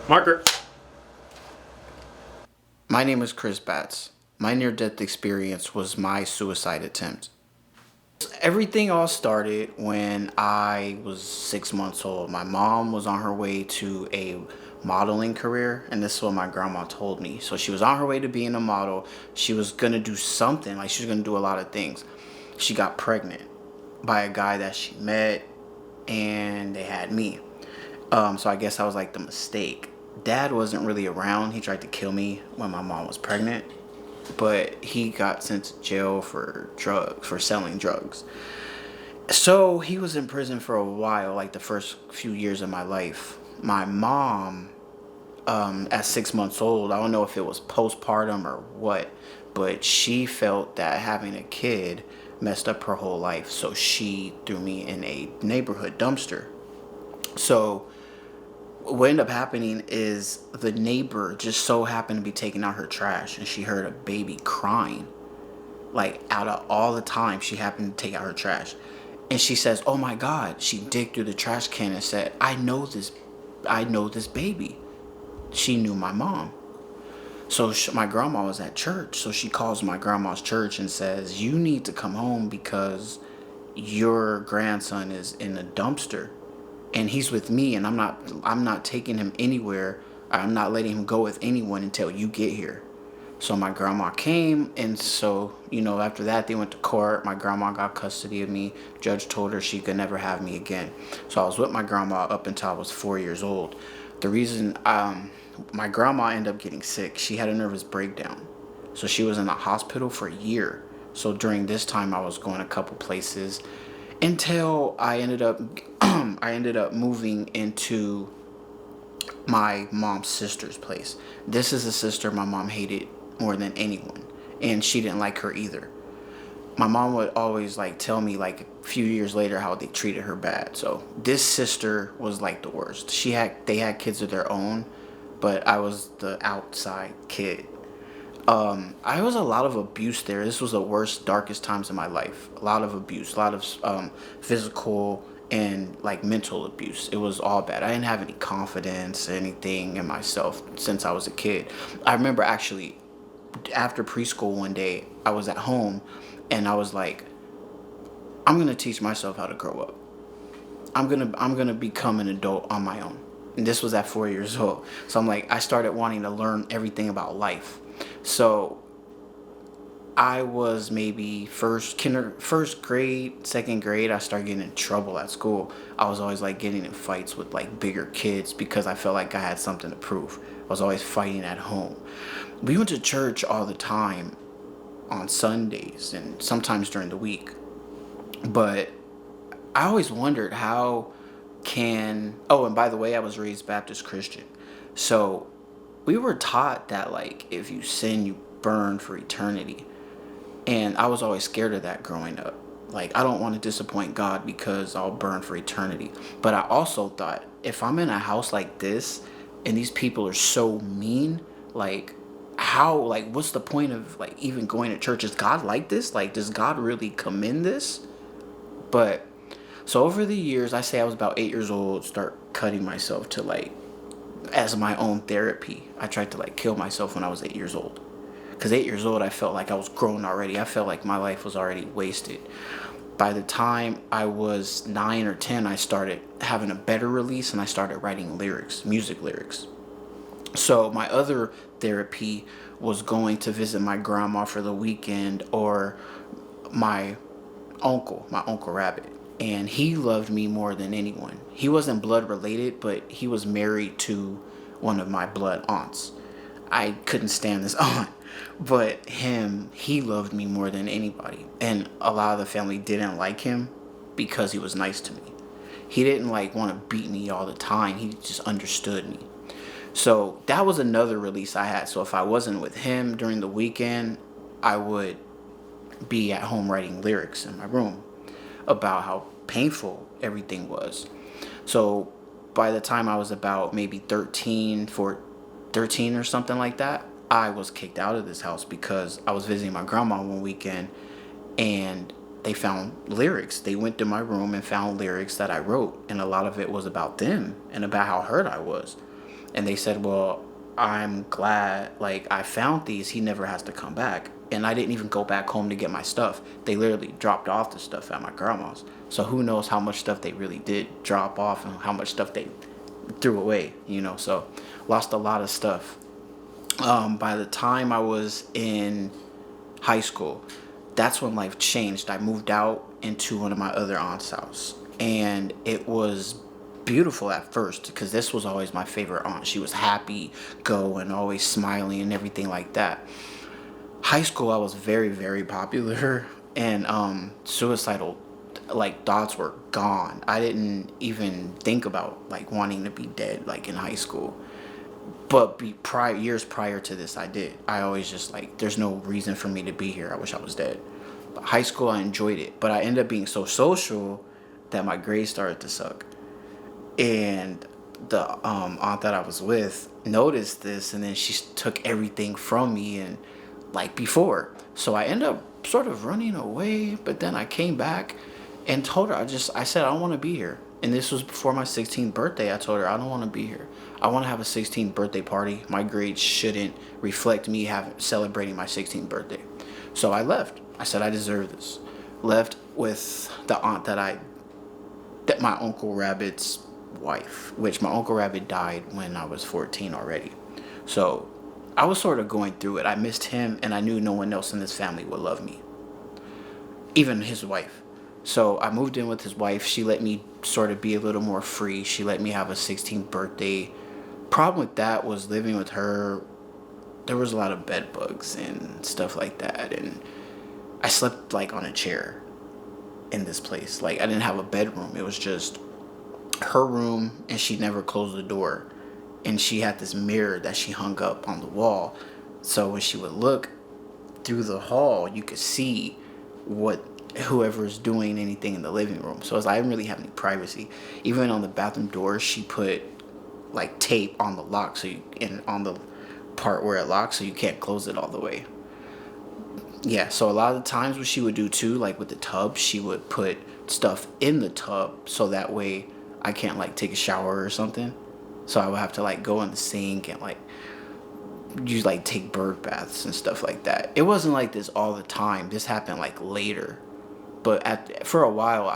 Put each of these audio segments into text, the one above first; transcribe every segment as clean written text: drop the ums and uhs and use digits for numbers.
Marker. My name is Chris Batts. My near death experience was my suicide attempt. Everything all started when I was 6 months old. My mom was on her way to a modeling career, and this is what my grandma told me. So she was on her way to being a model. She was gonna do something, like she was gonna do a lot of things. She got pregnant by a guy that she met, and they had me. So I guess I was like the mistake. Dad wasn't really around. He tried to kill me when my mom was pregnant, but he got sent to jail for drugs, for selling drugs. So he was in prison for a while, like the first few years of my life. My mom, at 6 months old, I don't know if it was postpartum or what, but she felt that having a kid messed up her whole life. So she threw me in a neighborhood dumpster. So what ended up happening is the neighbor just so happened to be taking out her trash, and she heard a baby crying. Like, out of all the time she happened to take out her trash, and she says, oh my god, she digged through the trash can and said, I know this baby. She knew my mom. So my grandma was at church, so she calls my grandma's church and says, you need to come home because your grandson is in a dumpster and he's with me, and I'm not taking him anywhere. I'm not letting him go with anyone until you get here. So my grandma came, and so, after that they went to court. My grandma got custody of me. Judge told her she could never have me again. So I was with my grandma up until I was 4 years old. The reason my grandma ended up getting sick, she had a nervous breakdown. So she was in the hospital for a year. So during this time I was going a couple places until I ended up I ended up moving into my mom's sister's place. This is a sister my mom hated more than anyone, and she didn't like her either. My mom would always like tell me like a few years later how they treated her bad. So this sister was like the worst. They had kids of their own, but I was the outside kid. I was a lot of abuse there. This was the worst, darkest times of my life. A lot of abuse, a lot of physical and like mental abuse. It was all bad. I didn't have any confidence, anything in myself since I was a kid. I remember actually after preschool one day, I was at home and I was like, I'm gonna teach myself how to grow up. I'm gonna become an adult on my own. And this was at 4 years old. So I'm like, I started wanting to learn everything about life. So I was maybe first grade, second grade. I started getting in trouble at school. I was always like getting in fights with like bigger kids because I felt like I had something to prove. I was always fighting at home. We went to church all the time on Sundays and sometimes during the week. But I always wondered how can. Oh, and by the way, I was raised Baptist Christian. So we were taught that like if you sin, you burn for eternity. And I was always scared of that growing up. Like, I don't want to disappoint God because I'll burn for eternity. But I also thought, if I'm in a house like this and these people are so mean, like, what's the point of, like, even going to church? Is God like this? Like, does God really commend this? But, so over the years, I say I was about 8 years old, start cutting myself to, like, as my own therapy. I tried to, like, kill myself when I was 8 years old. Because 8 years old, I felt like I was grown already. I felt like my life was already wasted. By the time I was 9 or 10, I started having a better release and I started writing lyrics, music lyrics. So my other therapy was going to visit my grandma for the weekend, or my my uncle Rabbit. And he loved me more than anyone. He wasn't blood related, but he was married to one of my blood aunts. I couldn't stand this aunt. But he loved me more than anybody. And a lot of the family didn't like him because he was nice to me. He didn't like want to beat me all the time. He just understood me. So that was another release I had. So if I wasn't with him during the weekend, I would be at home writing lyrics in my room about how painful everything was. So by the time I was about maybe 13 or something like that, I was kicked out of this house because I was visiting my grandma one weekend and they found lyrics. They went to my room and found lyrics that I wrote, and a lot of it was about them and about how hurt I was. And they said, well, I'm glad, like, I found these. He never has to come back. And I didn't even go back home to get my stuff. They literally dropped off the stuff at my grandma's. So who knows how much stuff they really did drop off and how much stuff they threw away, you know. So lost a lot of stuff. By the time I was in high school, that's when life changed. I moved out into one of my other aunt's house, and it was beautiful at first because this was always my favorite aunt. She was happy, go, and always smiling and everything like that. High school, I was very, very popular, and suicidal like thoughts were gone. I didn't even think about like wanting to be dead like in high school. But years prior to this, I did. I always just like, there's no reason for me to be here. I wish I was dead. But high school, I enjoyed it. But I ended up being so social that my grades started to suck. And the aunt that I was with noticed this, and then she took everything from me and like before. So I ended up sort of running away. But then I came back and told her, I said, I don't want to be here. And this was before my 16th birthday. I told her, I don't want to be here. I want to have a 16th birthday party. My grades shouldn't reflect me celebrating my 16th birthday. So I left. I said, I deserve this. Left with the aunt that my Uncle Rabbit's wife, which my Uncle Rabbit died when I was 14 already. So I was sort of going through it. I missed him, and I knew no one else in this family would love me, even his wife. So I moved in with his wife. She let me sort of be a little more free. She let me have a 16th birthday. Problem with that was living with her, there was a lot of bed bugs and stuff like that. And I slept like on a chair in this place. Like I didn't have a bedroom. It was just her room, and she never closed the door. And she had this mirror that she hung up on the wall. So when she would look through the hall, you could see what whoever's doing anything in the living room. So I didn't really have any privacy. Even on the bathroom door, she put like tape on the lock, and on the part where it locks, so you can't close it all the way. Yeah, so a lot of the times what she would do too, like with the tub, she would put stuff in the tub so that way I can't like take a shower or something. So I would have to like go in the sink and like use like take bird baths and stuff like that. It wasn't like this all the time. This happened like later. But for a while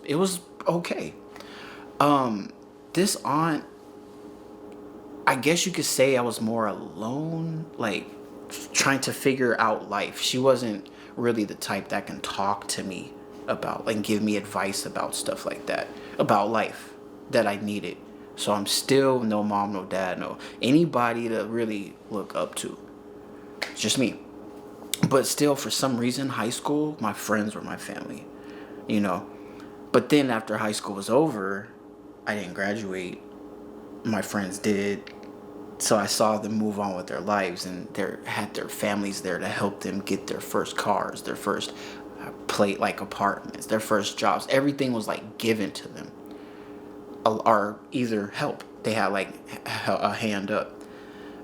it was okay. This aunt, I guess you could say I was more alone, like trying to figure out life. She wasn't really the type that can talk to me about, like give me advice about stuff like that, about life that I needed. So I'm still no mom, no dad, no anybody to really look up to. It's just me. But still, for some reason, high school, my friends were my family, you know. But then after high school was over, I didn't graduate. My friends did. So I saw them move on with their lives, and they had their families there to help them get their first cars, their first like apartments, their first jobs. Everything was like given to them, or either help. They had like a hand up.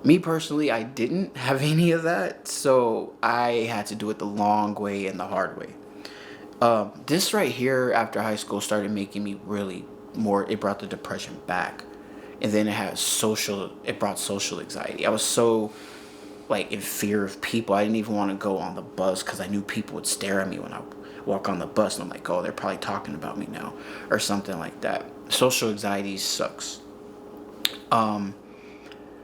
Me personally, I didn't have any of that, so I had to do it the long way and the hard way. This right here, after high school, started making me really more. It brought the depression back, and then it brought social anxiety. I was so like in fear of people. I didn't even want to go on the bus because I knew people would stare at me when I walk on the bus, and I'm like, oh, they're probably talking about me now, or something like that. Social anxiety sucks.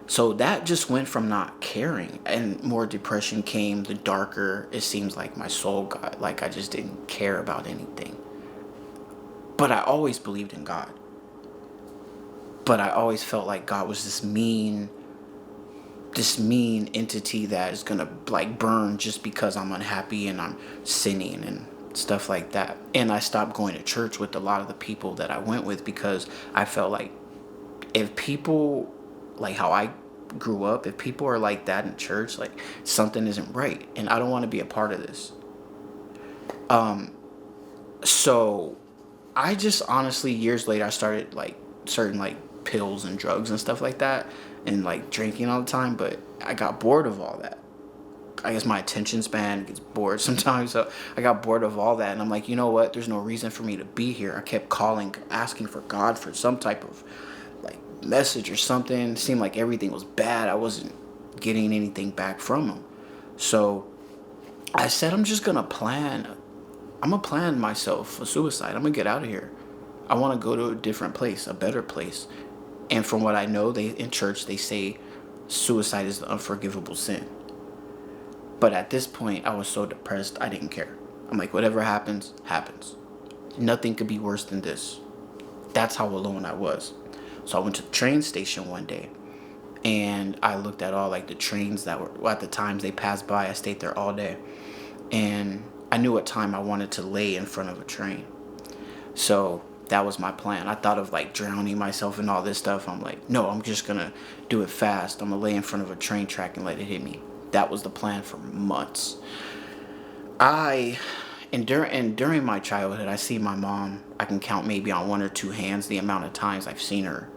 So that just went from not caring, and more depression came. The darker it seems like my soul got, like I just didn't care about anything. But I always believed in God. But I always felt like God was this mean entity that is gonna like burn just because I'm unhappy and I'm sinning and stuff like that. And I stopped going to church with a lot of the people that I went with because I felt like if people, like how I grew up, if people are like that in church, like something isn't right, and I don't want to be a part of this. So I just honestly, years later, I started like certain like pills and drugs and stuff like that, and like drinking all the time, but I got bored of all that. I guess my attention span gets bored sometimes, so I got bored of all that, and I'm like, you know what, there's no reason for me to be here. I kept calling, asking for God for some type of like message or something. It seemed like everything was bad. I wasn't getting anything back from him. So I said, I'm gonna plan myself a suicide. I'm gonna get out of here. I want to go to a different place, a better place. And from what I know, they in church they say suicide is the unforgivable sin. But at this point, I was so depressed, I didn't care. I'm like, whatever happens, happens. Nothing could be worse than this. That's how alone I was. So I went to the train station one day, and I looked at all like the trains that were, well, at the times they passed by. I stayed there all day, and I knew what time I wanted to lay in front of a train. So that was my plan. I thought of like drowning myself and all this stuff. I'm like, no, I'm just gonna do it fast. I'm gonna lay in front of a train track and let it hit me. That was the plan for months. During my childhood, I see my mom. I can count maybe on one or two hands the amount of times I've seen her.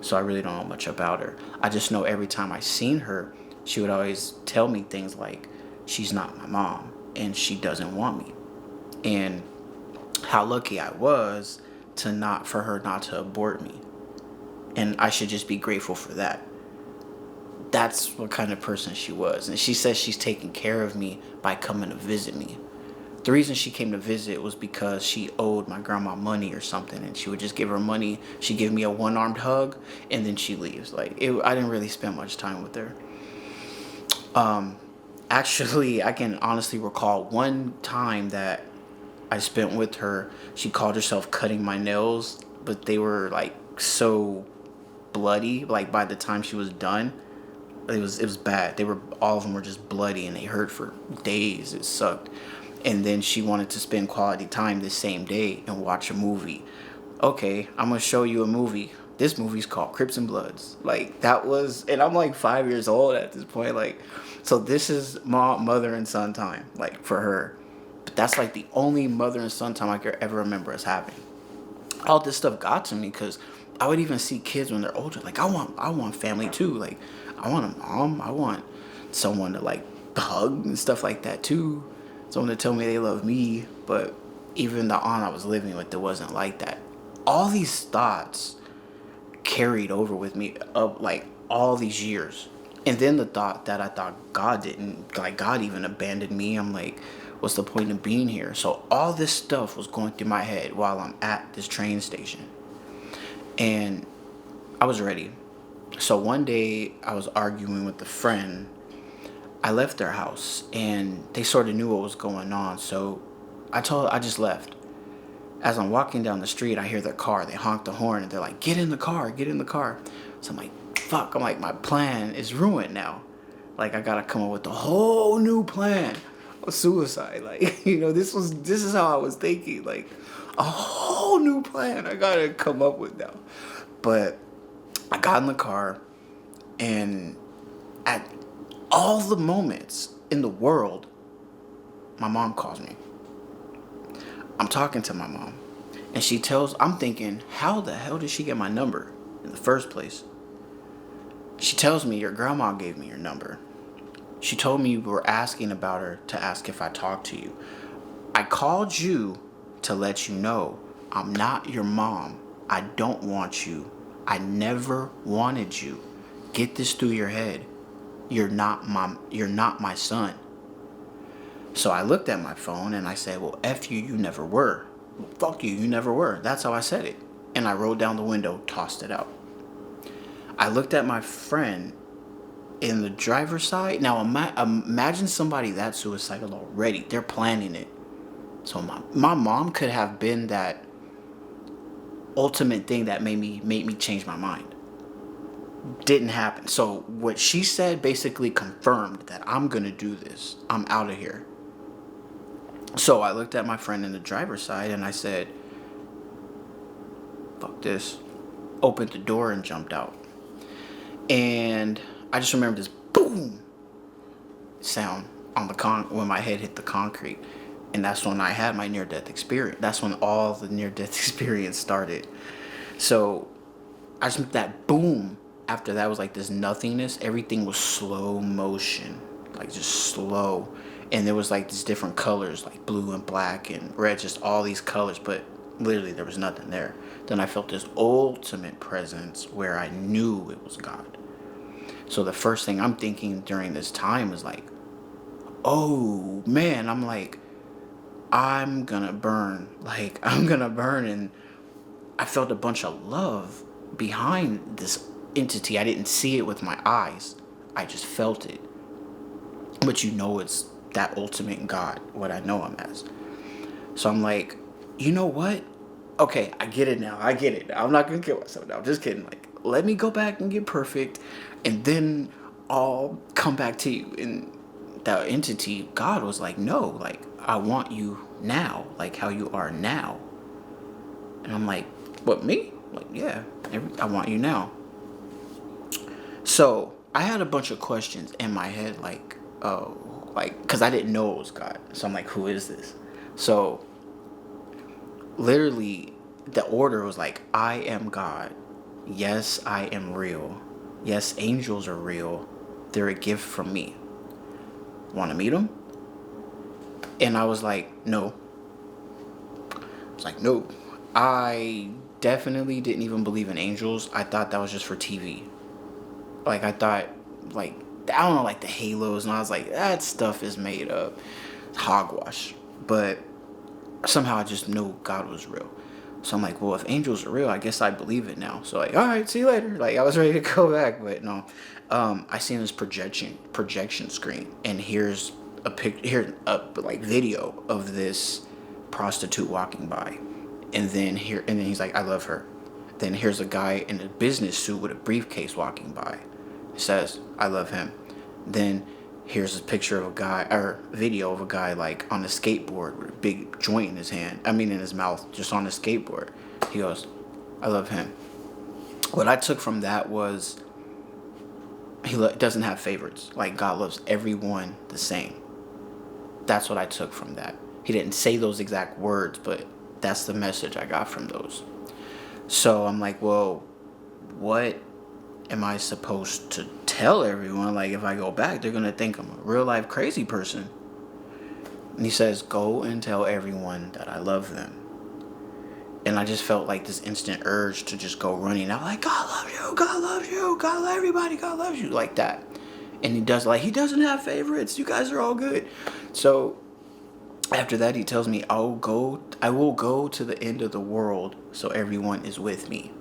So I really don't know much about her. I just know every time I seen her, she would always tell me things like, she's not my mom and she doesn't want me. And how lucky I was for her not to abort me. And I should just be grateful for that. That's what kind of person she was. And she says she's taking care of me by coming to visit me. The reason she came to visit was because she owed my grandma money or something, and she would just give her money. She'd give me a one-armed hug, and then she leaves. I didn't really spend much time with her. Actually, I can honestly recall one time that I spent with her. She called herself cutting my nails, but they were like so bloody. Like by the time she was done, it was bad. All of them were just bloody, and they hurt for days. It sucked. And then she wanted to spend quality time the same day and watch a movie. Okay, I'm going to show you a movie. This movie's called Crips and Bloods. And I'm like 5 years old at this point. So this is mother and son time, for her. But that's like the only mother and son time I could ever remember us having. All this stuff got to me because I would even see kids when they're older. I want family too. I want a mom. I want someone to hug and stuff like that too. Someone to tell me they love me. But even the aunt I was living with, it wasn't like that. All these thoughts carried over with me of all these years. And then the thought that I thought God even abandoned me. I'm like, what's the point of being here? So all this stuff was going through my head while I'm at this train station. And I was ready. So one day I was arguing with a friend. I left their house and they sort of knew what was going on. So I just left. As I'm walking down the street, I hear their car. They honk the horn and they're like, get in the car, get in the car. So I'm like, fuck. I'm like, my plan is ruined now. I gotta come up with a whole new plan of suicide. This is how I was thinking. A whole new plan I gotta come up with now. But I got in the car, and at all the moments in the world, my mom calls me. I'm talking to my mom, and I'm thinking, how the hell did she get my number in the first place? She tells me, your grandma gave me your number. She told me you were asking about her to ask if I talked to you. I called you to let you know I'm not your mom. I don't want you. I never wanted you. Get this through your head. You're not my son. So I looked at my phone and I said, well, F you, you never were. Well, fuck you, you never were. That's how I said it. And I rolled down the window, tossed it out. I looked at my friend in the driver's side. Now imagine somebody that's suicidal already. They're planning it. So my mom could have been that ultimate thing that made me change my mind. Didn't happen. So what she said basically confirmed that I'm gonna do this. I'm out of here. So I looked at my friend in the driver's side and I said, fuck this. Opened the door and jumped out. And I just remember this boom sound on when my head hit the concrete. And that's when I had my near-death experience. That's when all the near-death experience started. So I just that boom. After that was this nothingness. Everything was slow motion, just slow. And there was these different colors, blue and black and red, just all these colors. But Literally, there was nothing there. Then I felt this ultimate presence where I knew it was God. So the first thing I'm thinking during this time is like, oh man, I'm like, I'm gonna burn. Like, I'm gonna burn. And I felt a bunch of love behind this entity. I didn't see it with my eyes, I just felt it. But you know, it's that ultimate God, what I know him as. So I'm like, you know what? Okay, I get it now. I get it. I'm not gonna kill myself now. I'm just kidding. Like, let me go back and get perfect, and then I'll come back to you. And that entity, God, was like, no, like, I want you now, like how you are now. And I'm like, what, me? Like, yeah, I want you now. So I had a bunch of questions in my head, like, oh, like, because I didn't know it was God. So I'm like, who is this? So literally, the order was like, I am God. Yes, I am real. Yes, angels are real. They're a gift from me. Want to meet them? And I was like, no. I was like, no. I definitely didn't even believe in angels. I thought that was just for TV. Like, I thought, like, I don't know, like the halos. And I was like, that stuff is made up. Hogwash. But somehow I just knew God was real. So I'm like, well, if angels are real, I guess I believe it now. So like, all right, see you later. Like, I was ready to go back, but no. I seen this projection screen, and here's a like video of this prostitute walking by, and then he's like, I love her. Then here's a guy in a business suit with a briefcase walking by. He says, I love him. Then here's a picture of a guy, or video of a guy like on a skateboard with a big joint in his hand. I mean, in his mouth, just on a skateboard. He goes, I love him. What I took from that was he doesn't have favorites. Like, God loves everyone the same. That's what I took from that. He didn't say those exact words, but that's the message I got from those. So I'm like, well, what am I supposed to tell everyone? Like, if I go back, they're going to think I'm a real life crazy person. And he says, go and tell everyone that I love them. And I just felt like this instant urge to just go running out, like, God loves you, God loves you, God loves everybody, God loves you, like that. And he doesn't have favorites. You guys are all good. So after that, he tells me, I will go to the end of the world so everyone is with me.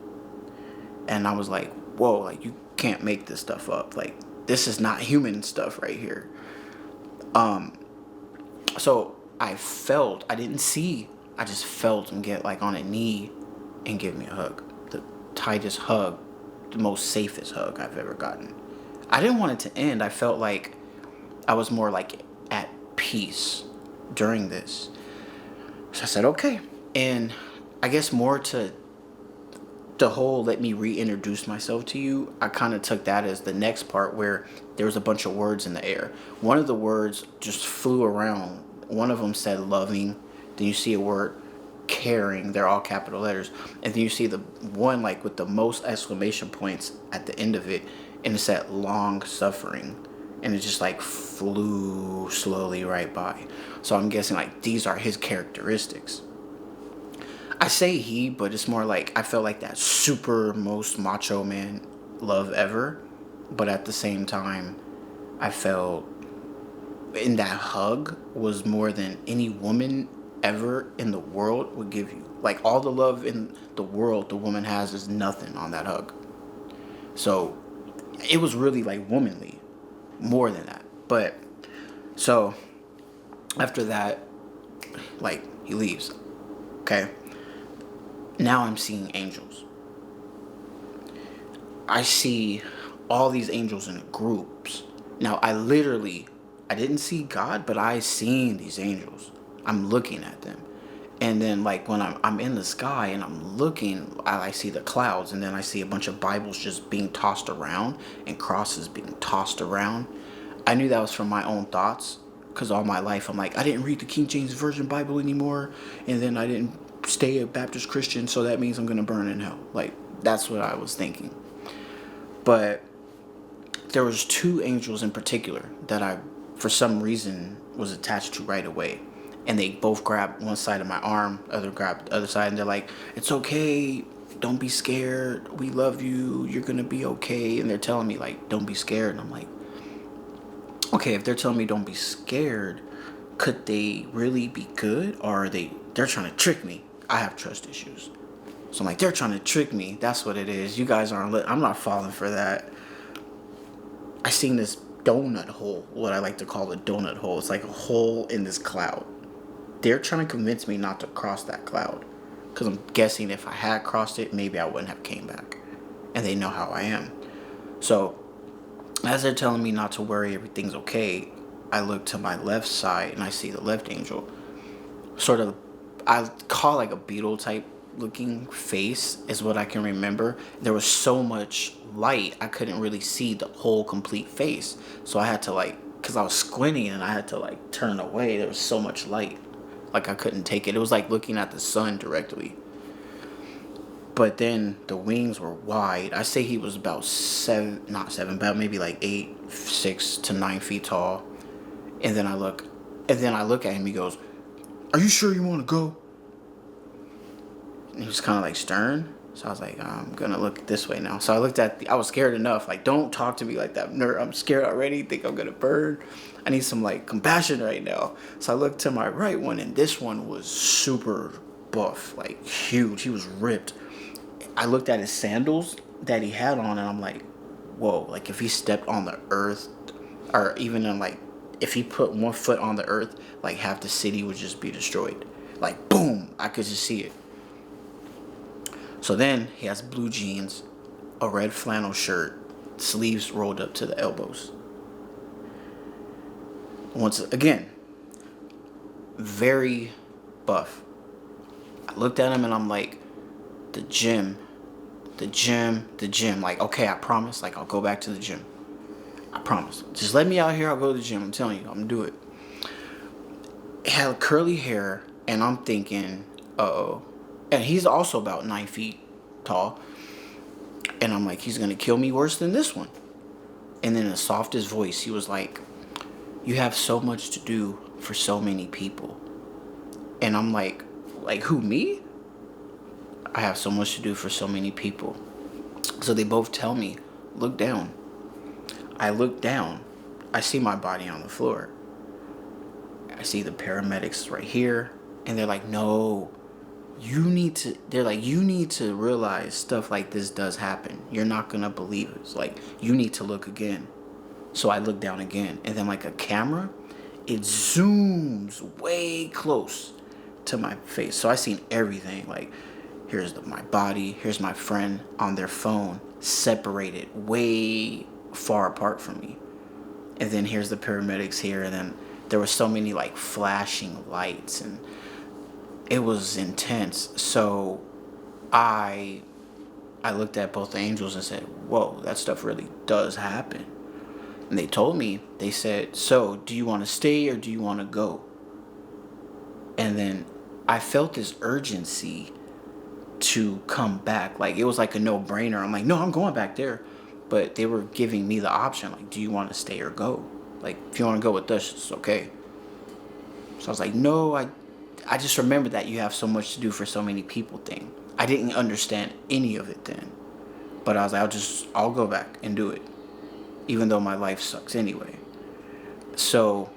And I was like, whoa, like, you can't make this stuff up. Like, this is not human stuff right here. So I didn't see, I just felt him get like on a knee and give me a hug. The tightest hug, the most safest hug I've ever gotten. I didn't want it to end. I felt like I was more like at peace during this. So I said, okay. And I guess more to the whole let me reintroduce myself to you, I kind of took that as the next part where there was a bunch of words in the air. One of the words just flew around. One of them said loving. Then you see a word caring. They're all capital letters. And then you see the one like with the most exclamation points at the end of it. And it said long suffering. And it just like flew slowly right by. So I'm guessing like these are his characteristics. I say he, but it's more like I felt like that super most macho man love ever. But at the same time, I felt in that hug was more than any woman ever in the world would give you. Like, all the love in the world the woman has is nothing on that hug. So it was really like womanly, more than that. But so after that, like, he leaves. Okay. Now I'm seeing angels. I see all these angels in groups. Now I didn't see God, but I seen these angels. I'm looking at them. And then like when I'm in the sky and I'm looking, I see the clouds, and then I see a bunch of Bibles just being tossed around and crosses being tossed around. I knew that was from my own thoughts, because all my life I'm like, I didn't read the King James Version Bible anymore, and then I didn't stay a Baptist Christian, so that means I'm going to burn in hell. Like, that's what I was thinking. But there was 2 angels in particular that I, for some reason, was attached to right away. and they both grabbed one side of my arm, other grabbed the other side, and they're like, "It's okay. Don't be scared. We love you. You're gonna be okay." And they're telling me like, "Don't be scared." And I'm like, okay, if they're telling me don't be scared, could they really be good, or are they're trying to trick me? I have trust issues. So I'm like, they're trying to trick me. That's what it is. You guys aren't I'm not falling for that. I seen this donut hole, what I like to call a donut hole. It's like a hole in this cloud. They're trying to convince me not to cross that cloud. Because I'm guessing if I had crossed it, maybe I wouldn't have came back. And they know how I am. So as they're telling me not to worry, everything's okay, I look to my left side and I see the left angel. Sort of, I call like a beetle type looking face is what I can remember. There was so much light, I couldn't really see the whole complete face. So I had to like, because I was squinting and I had to like turn away. There was so much light. Like I couldn't take it. It was like looking at the sun directly. But then the wings were wide. I say he was about not seven, about maybe like 6 to 9 feet tall. And then I look at him. He goes, "Are you sure you want to go?" And he was kind of like stern. So I was like, I'm gonna look this way now. So I was scared enough. Like, don't talk to me like that, nerd. I'm scared already. Think I'm gonna burn. I need some like compassion right now. So I looked to my right one, and this one was super buff, like huge. He was ripped. I looked at his sandals that he had on, and I'm like, whoa, like if he stepped on the earth, or even in like, if he put one foot on the earth, like half the city would just be destroyed. Like, boom, I could just see it. So then he has blue jeans, a red flannel shirt, sleeves rolled up to the elbows. Once again, very buff. I looked at him and I'm like, the gym. Like, okay, I promise. Like, I'll go back to the gym. I promise. Just let me out here. I'll go to the gym. I'm telling you, I'm going to do it. He had curly hair, and I'm thinking, uh-oh. And he's also about 9 feet tall. And I'm like, he's going to kill me worse than this one. And then in the softest voice, he was like, "You have so much to do for so many people." And I'm like who, me? I have so much to do for so many people. So they both tell me, look down. I look down. I see my body on the floor. I see the paramedics right here. And they're like, no, you need to realize stuff like this does happen. You're not going to believe it. It's like, you need to look again. So I look down again. And then like a camera, it zooms way close to my face. So I seen everything. Like, here's my body. Here's my friend on their phone, separated way far apart from me. And then here's the paramedics here. And then there were so many like flashing lights, and it was intense. So I looked at both the angels and said, whoa, that stuff really does happen. And they told me, they said, so do you want to stay or do you want to go? And then I felt this urgency to come back. Like, it was like a no-brainer. I'm like, no, I'm going back there. But they were giving me the option, like, do you want to stay or go? Like, if you want to go with us, it's okay. So I was like, no, I just remember that you have so much to do for so many people thing. I didn't understand any of it then. But I was like, I'll go back and do it. Even though my life sucks anyway. So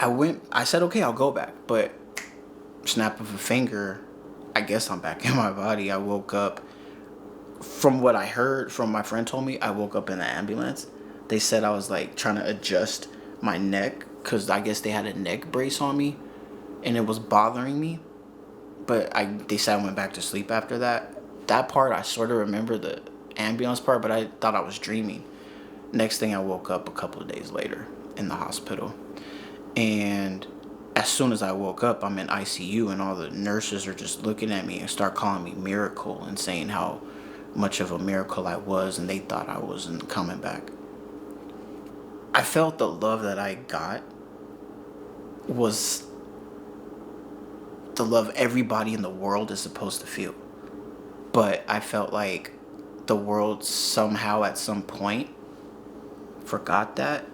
I said, okay, I'll go back. But snap of a finger, I guess I'm back in my body. I woke up. From what I heard from my friend told me, I woke up in the ambulance. They said I was like trying to adjust my neck because I guess they had a neck brace on me and it was bothering me. But they said I went back to sleep after that. That part, I sort of remember the ambulance part, but I thought I was dreaming. Next thing, I woke up a couple of days later in the hospital. And as soon as I woke up, I'm in ICU and all the nurses are just looking at me and start calling me miracle and saying how much of a miracle I was, and they thought I wasn't coming back. I felt the love that I got was the love everybody in the world is supposed to feel. But I felt like the world somehow at some point forgot that,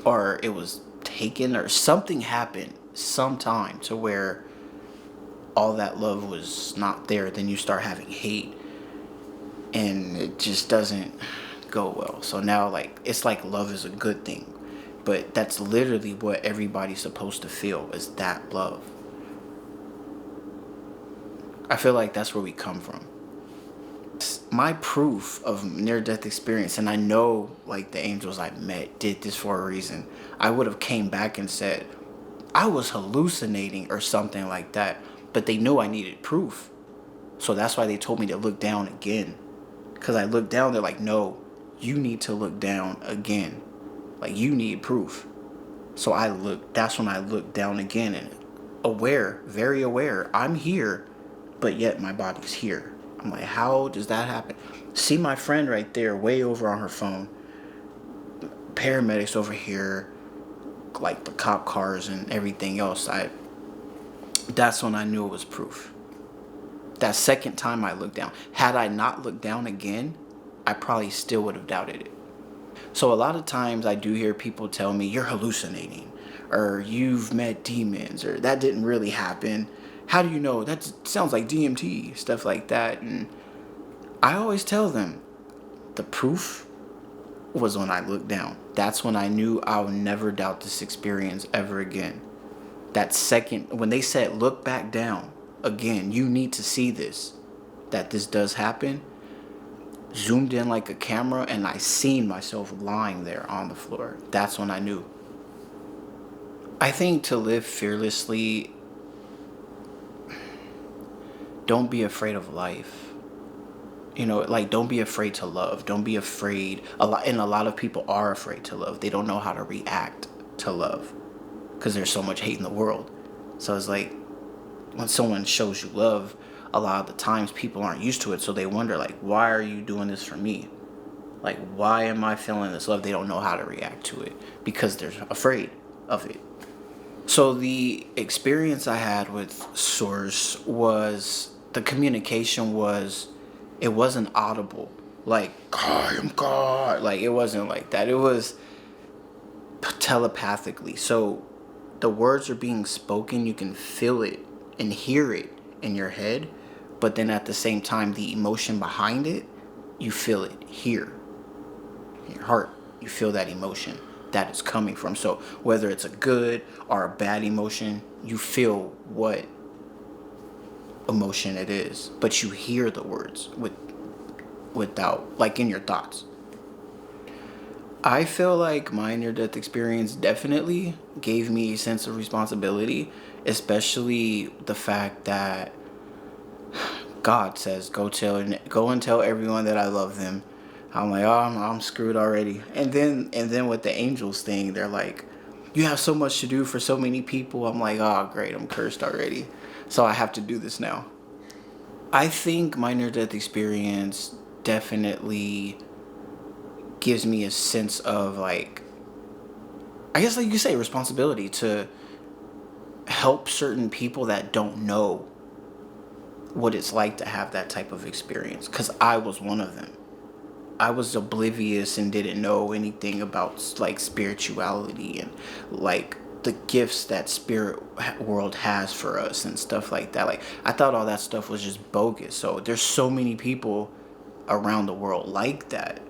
or it was taken, or something happened some time to where all that love was not there, then you start having hate, and it just doesn't go well. So now, like, it's like love is a good thing, but that's literally what everybody's supposed to feel, is that love. I feel like that's where we come from. My proof of near death experience, and I know like the angels I met did this for a reason. I would have came back and said I was hallucinating or something like that, but they knew I needed proof. So that's why they told me to look down again. Cause I looked down, they're like, no, you need to look down again. Like, you need proof. So that's when I looked down again, and aware, very aware, I'm here, but yet my body's here. I'm like, how does that happen? See my friend right there, way over on her phone. Paramedics over here, like the cop cars and everything else. That's when I knew it was proof. That second time I looked down. Had I not looked down again, I probably still would have doubted it. So a lot of times I do hear people tell me, you're hallucinating, or you've met demons, or that didn't really happen. How do you know? That sounds like DMT, stuff like that. And I always tell them, the proof was when I looked down. That's when I knew I'll never doubt this experience ever again. That second, when they said, look back down, again, you need to see this, that this does happen, zoomed in like a camera, and I seen myself lying there on the floor. That's when I knew. I think to live fearlessly, don't be afraid of life. You know, like, don't be afraid to love. Don't be afraid. And a lot of people are afraid to love. They don't know how to react to love because there's so much hate in the world. So it's like, when someone shows you love, a lot of the times people aren't used to it. So they wonder, like, why are you doing this for me? Like, why am I feeling this love? They don't know how to react to it because they're afraid of it. So the experience I had with Source was, the communication was, it wasn't audible. Like, I am God. Like, it wasn't like that. It was telepathically. So the words are being spoken. You can feel it and hear it in your head. But then at the same time, the emotion behind it, you feel it here. In your heart, you feel that emotion that is coming from. So whether it's a good or a bad emotion, you feel what emotion it is, but you hear the words without, like, in your thoughts. I feel like my near-death experience definitely gave me a sense of responsibility, especially the fact that God says, go and tell everyone that I love them. I'm like, oh, I'm screwed already. And then with the angels thing, they're like, you have so much to do for so many people. I'm like, oh, great, I'm cursed already. So I have to do this now. I think my near-death experience definitely gives me a sense of, like, I guess, like you say, responsibility to help certain people that don't know what it's like to have that type of experience. Because I was one of them. I was oblivious and didn't know anything about, like, spirituality and, like, the gifts that spirit world has for us and stuff like that. Like, I thought all that stuff was just bogus. So there's so many people around the world like that,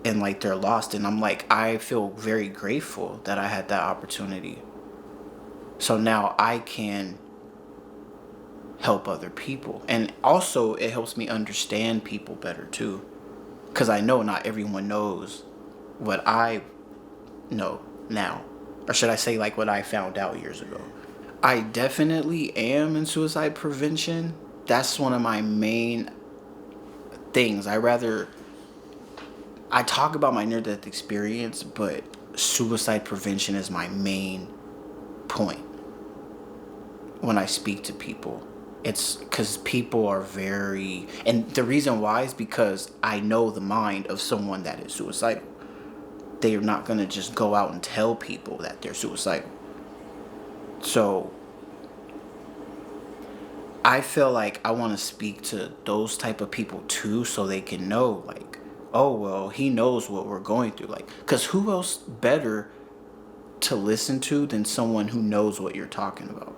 and, like, they're lost. And I'm like, I feel very grateful that I had that opportunity. So now I can help other people. And also it helps me understand people better too. Because I know not everyone knows what I know now. Or should I say, like, what I found out years ago. I definitely am in suicide prevention. That's one of my main things. I talk about my near-death experience, but suicide prevention is my main point when I speak to people. It's because people are very, and the reason why is because I know the mind of someone that is suicidal. They are not going to just go out and tell people that they're suicidal. So I feel like I want to speak to those type of people too, so they can know, like, oh, well, he knows what we're going through. Like, because who else better to listen to than someone who knows what you're talking about.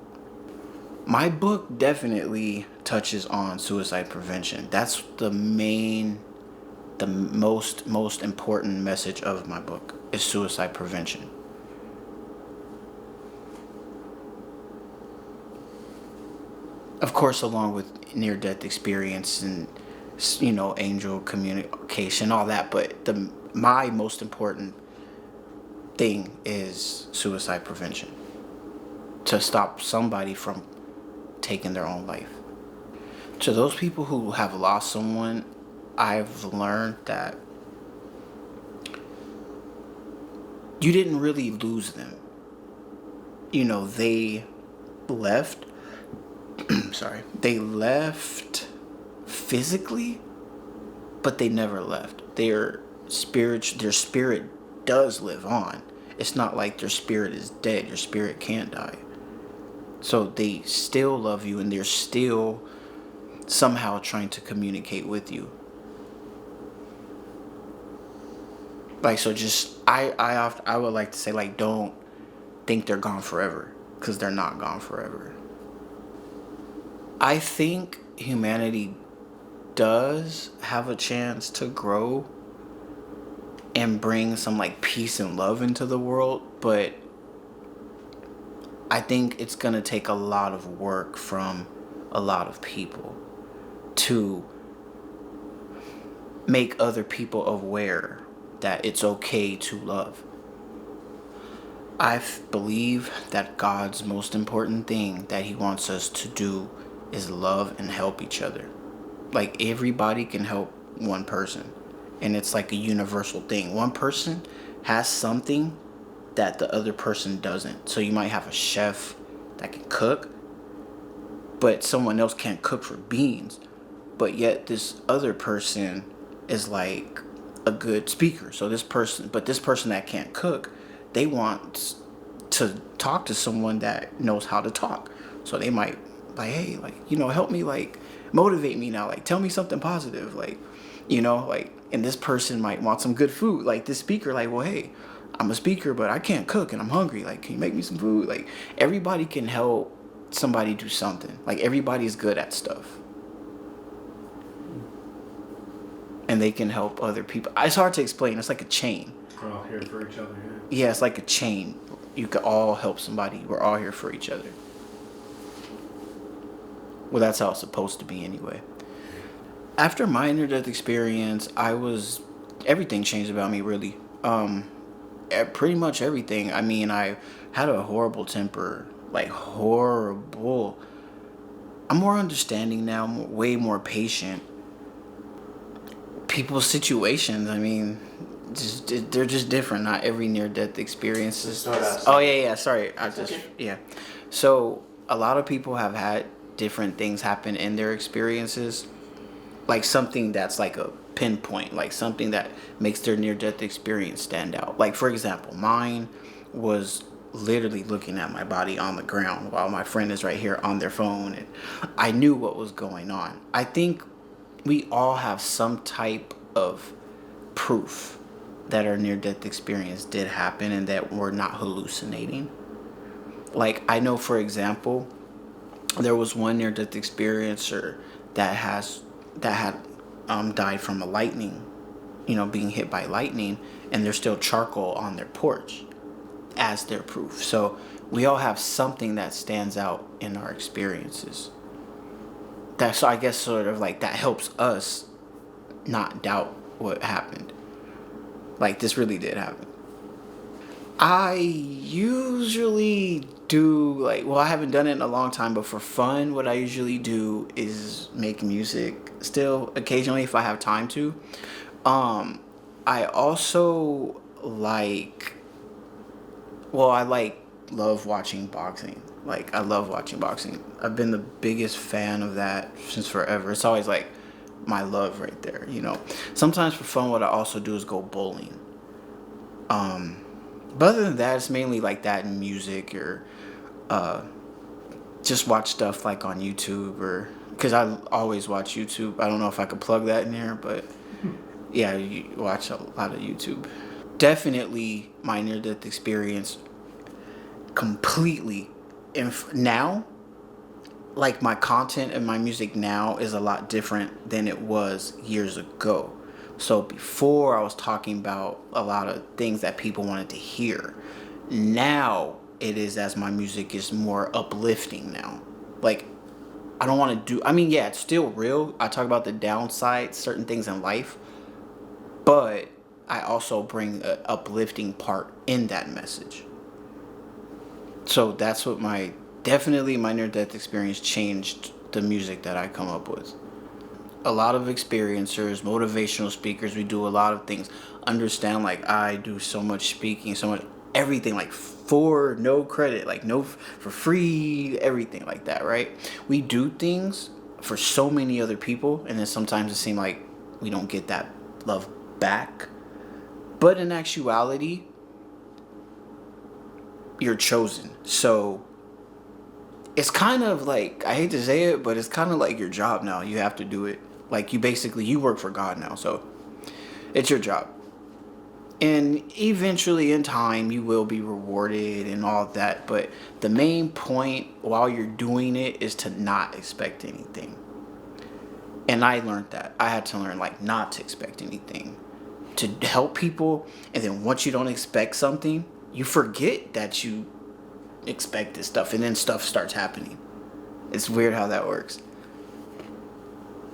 My book definitely touches on suicide prevention. That's the most important message of my book is suicide prevention. Of course, along with near-death experience and angel communication, all that. But my most important thing is suicide prevention, to stop somebody from taking their own life. To those people who have lost someone, I've learned that you didn't really lose them. They left. Sorry, they left physically, but they never left. Their spirit does live on. It's not like their spirit is dead. Your spirit can't die. So they still love you, and they're still somehow trying to communicate with you. Like, so just I would like to say, like, don't think they're gone forever, because they're not gone forever. I think humanity does have a chance to grow and bring some like peace and love into the world, but I think it's gonna take a lot of work from a lot of people to make other people aware that it's okay to love. I believe that God's most important thing that he wants us to do is love and help each other. Like, everybody can help one person, and it's like a universal thing. One person has something that the other person doesn't. So you might have a chef that can cook, but someone else can't cook for beans. But yet this other person is like a good speaker. So this person that can't cook, they want to talk to someone that knows how to talk. So they might like, hey, like, help me, like, motivate me now, like, tell me something positive, like, and this person might want some good food. Like, this speaker, like, well, hey, I'm a speaker, but I can't cook and I'm hungry. Like, can you make me some food? Like, everybody can help somebody do something. Like, everybody's good at stuff. And they can help other people. It's hard to explain. It's like a chain. We're all here for each other, yeah. Yeah, it's like a chain. You could all help somebody. We're all here for each other. Well, that's how it's supposed to be anyway. After my near-death experience, everything changed about me, really. Pretty much everything. I mean, I had a horrible temper, like, horrible. I'm more understanding now, way more patient. People's situations, I mean, they're just different. Not every near-death experience is... Oh, yeah, sorry. Yeah. So, a lot of people have had different things happen in their experiences. Like, something that's like a pinpoint, like something that makes their near-death experience stand out. Like, for example, mine was literally looking at my body on the ground while my friend is right here on their phone, and I knew what was going on. I think we all have some type of proof that our near-death experience did happen and that we're not hallucinating. Like, I know, for example, there was one near-death experiencer that had died from a lightning, being hit by lightning, and there's still charcoal on their porch as their proof. So we all have something that stands out in our experiences. So I guess sort of like that helps us not doubt what happened. Like, this really did happen. I usually do, like, well, I haven't done it in a long time, but for fun, what I usually do is make music still, occasionally, if I have time to. I also love watching boxing. Like, I love watching boxing. I've been the biggest fan of that since forever. It's always, like, my love right there, Sometimes for fun, what I also do is go bowling. But other than that, it's mainly like that in music, or just watch stuff like on YouTube, or because I always watch YouTube. I don't know if I could plug that in here, but yeah, you watch a lot of YouTube. Definitely, my near-death experience completely. And now, like, my content and my music now is a lot different than it was years ago. So before, I was talking about a lot of things that people wanted to hear. Now it is, as my music is more uplifting now. Like, I don't want to do, I mean, yeah, it's still real. I talk about the downsides, certain things in life, but I also bring an uplifting part in that message. So that's what definitely my near death experience changed the music that I come up with. A lot of experiencers, motivational speakers, we do a lot of things. Understand, like, I do so much speaking, so much everything, like, for no credit, like, no, for free, everything like that, right? We do things for so many other people, and then sometimes it seems like we don't get that love back. But in actuality, you're chosen. So it's kind of like, I hate to say it, but it's kind of like your job now. You have to do it. Like, you work for God now, so it's your job. And eventually in time you will be rewarded and all that, but the main point while you're doing it is to not expect anything. And I learned that. I had to learn, like, not to expect anything. To help people, and then once you don't expect something, you forget that you expected stuff, and then stuff starts happening. It's weird how that works.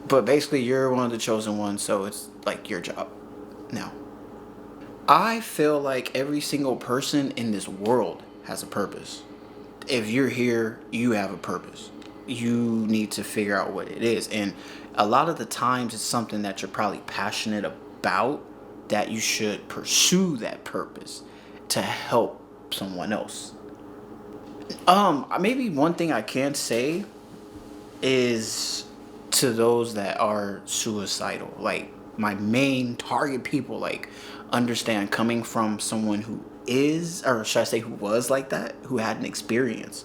But basically, you're one of the chosen ones, so it's like your job now. I feel like every single person in this world has a purpose. If you're here, you have a purpose. You need to figure out what it is. And a lot of the times it's something that you're probably passionate about, that you should pursue that purpose to help someone else. Maybe one thing I can say is, to those that are suicidal, like, my main target people, like, understand, coming from someone who is, or should I say who was like that, who had an experience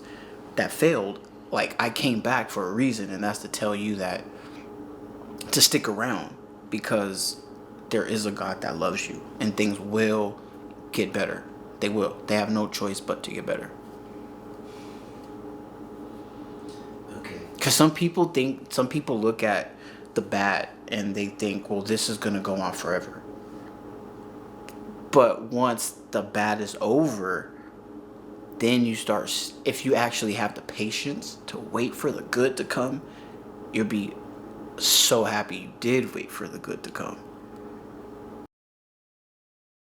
that failed. Like, I came back for a reason, and that's to tell you that to stick around, because there is a God that loves you, and things will get better. They will. They have no choice but to get better. Okay. Because some people look at the bad and they think, well, this is going to go on forever. But once the bad is over, then you start, if you actually have the patience to wait for the good to come, you'll be so happy you did wait for the good to come.